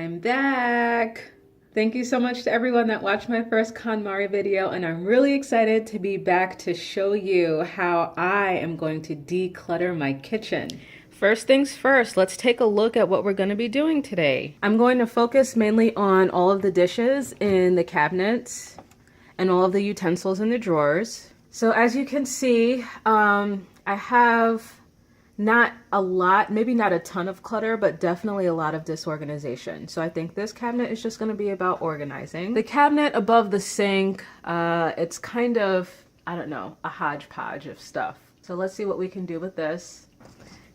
I'm back. Thank you so much to everyone that watched my first KonMari video, and I'm really excited to be back to show you how I am going to declutter my kitchen. First things first, let's take a look at what we're going to be doing today. I'm going to focus mainly on all of the dishes in the cabinets and all of the utensils in the drawers. So as you can see, I have not a lot, maybe not a ton of clutter, but definitely a lot of disorganization. So I think this cabinet is just going to be about organizing. The cabinet above the sink, it's kind of, I don't know, a hodgepodge of stuff. So let's see what we can do with this.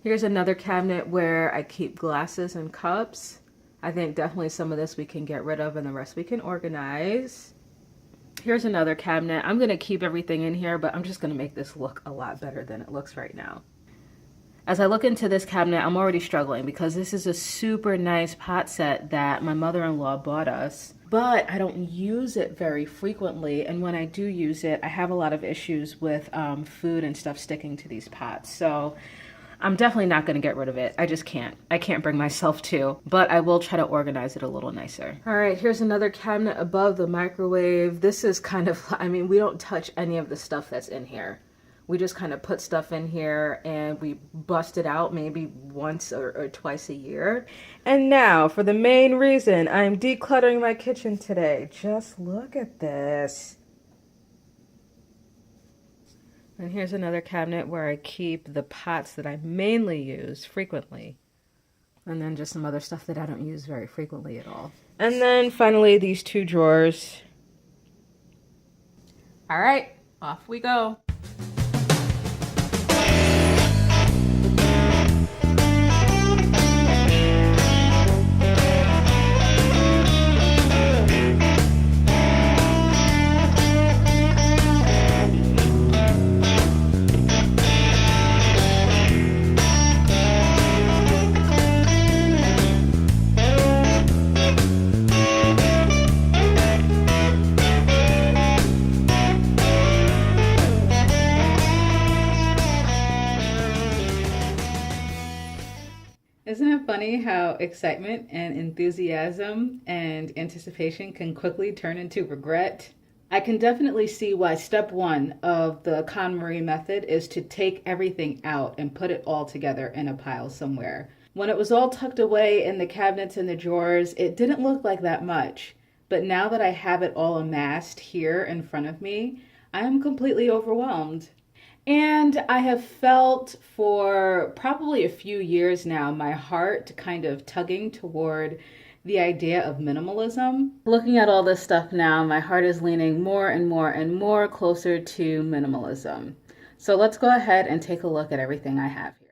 Here's another cabinet where I keep glasses and cups. I think definitely some of this we can get rid of and the rest we can organize. Here's another cabinet. I'm going to keep everything in here, but I'm just going to make this look a lot better than it looks right now. As I look into this cabinet, I'm already struggling because this is a super nice pot set that my mother-in-law bought us, but I don't use it very frequently. And when I do use it, I have a lot of issues with food and stuff sticking to these pots. So I'm definitely not going to get rid of it. I just can't. I can't bring myself to, but I will try to organize it a little nicer. All right, here's another cabinet above the microwave. This is kind of, I mean, we don't touch any of the stuff that's in here. We just kind of put stuff in here and we bust it out maybe once or twice a year. And now for the main reason I'm decluttering my kitchen today. Just look at this. And here's another cabinet where I keep the pots that I mainly use frequently. And then just some other stuff that I don't use very frequently at all. And then finally these two drawers. All right, off we go. Isn't it funny how excitement and enthusiasm and anticipation can quickly turn into regret? I can definitely see why step one of the KonMari method is to take everything out and put it all together in a pile somewhere. When it was all tucked away in the cabinets and the drawers, it didn't look like that much. But now that I have it all amassed here in front of me, I am completely overwhelmed. And I have felt for probably a few years now my heart kind of tugging toward the idea of minimalism. Looking at all this stuff now, my heart is leaning more and more and more closer to minimalism. So let's go ahead and take a look at everything I have here.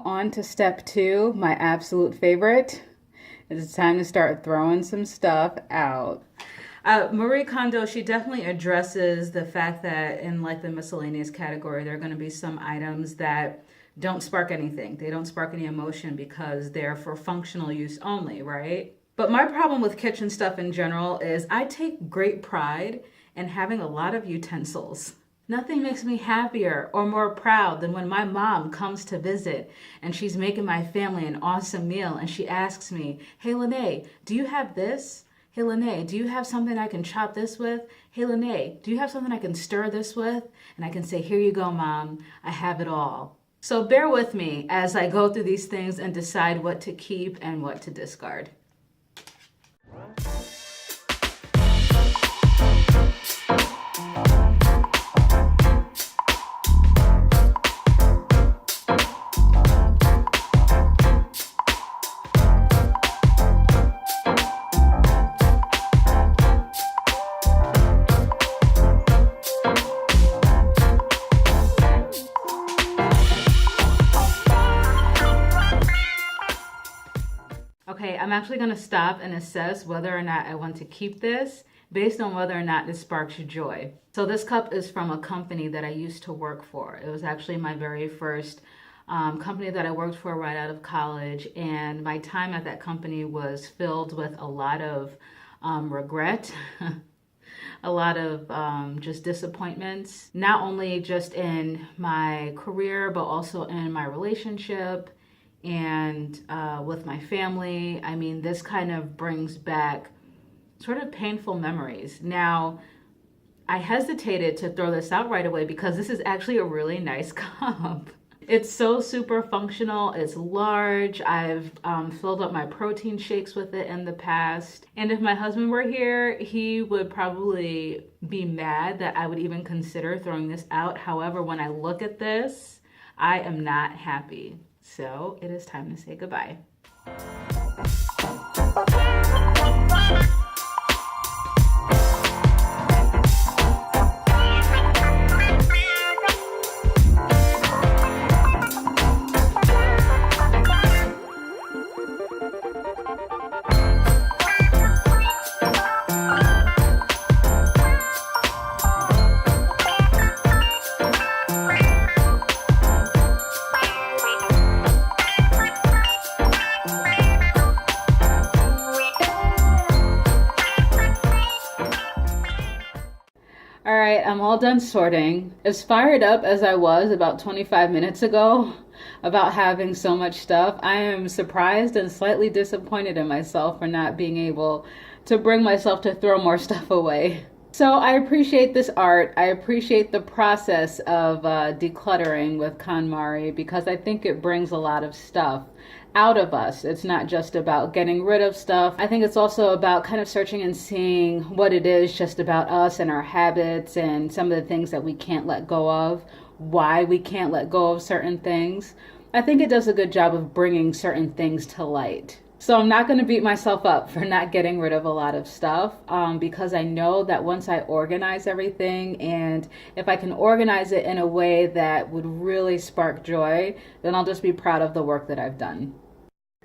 On to step two, my absolute favorite. It's time to start throwing some stuff out. Marie Kondo, she definitely addresses the fact that in like the miscellaneous category, there are going to be some items that don't spark anything. They don't spark any emotion because they're for functional use only, right? But my problem with kitchen stuff in general is I take great pride in having a lot of utensils. Nothing makes me happier or more proud than when my mom comes to visit and she's making my family an awesome meal and she asks me, "Hey Lene, do you have this? Hey Lene, do you have something I can chop this with? Hey Lene, do you have something I can stir this with?" And I can say, "Here you go, Mom, I have it all." So bear with me as I go through these things and decide what to keep and what to discard. I'm actually going to stop and assess whether or not I want to keep this based on whether or not this sparks joy. So this cup is from a company that I used to work for. It was actually my very first company that I worked for right out of college, and my time at that company was filled with a lot of regret, a lot of just disappointments, not only just in my career, but also in my relationship and with my family. I mean, this kind of brings back sort of painful memories. Now, I hesitated to throw this out right away because this is actually a really nice cup. It's so super functional. It's large. I've filled up my protein shakes with it in the past. And if my husband were here, he would probably be mad that I would even consider throwing this out. However, when I look at this, I am not happy. So it is time to say goodbye. All right, I'm all done sorting. As fired up as I was about 25 minutes ago about having so much stuff, I am surprised and slightly disappointed in myself for not being able to bring myself to throw more stuff away. So I appreciate this art. I appreciate the process of decluttering with KonMari because I think it brings a lot of stuff out of us. It's not just about getting rid of stuff. I think it's also about kind of searching and seeing what it is just about us and our habits and some of the things that we can't let go of, why we can't let go of certain things. I think it does a good job of bringing certain things to light. So I'm not going to beat myself up for not getting rid of a lot of stuff because I know that once I organize everything, and if I can organize it in a way that would really spark joy, then I'll just be proud of the work that I've done.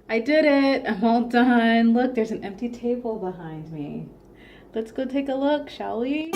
I did it. I'm all done. Look, there's an empty table behind me. Let's go take a look, shall we?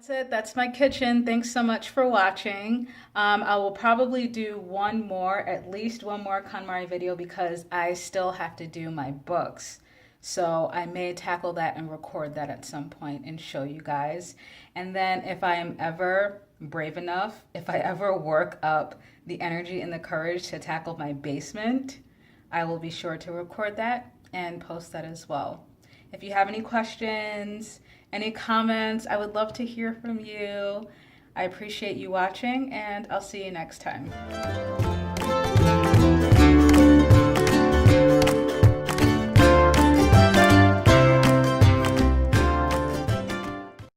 That's it. That's my kitchen. Thanks so much for watching. I will probably do one more, at least one more KonMari video because I still have to do my books. So I may tackle that and record that at some point and show you guys. And then if I am ever brave enough, if I ever work up the energy and the courage to tackle my basement, I will be sure to record that and post that as well. If you have any questions, any comments, I would love to hear from you. I appreciate you watching, and I'll see you next time.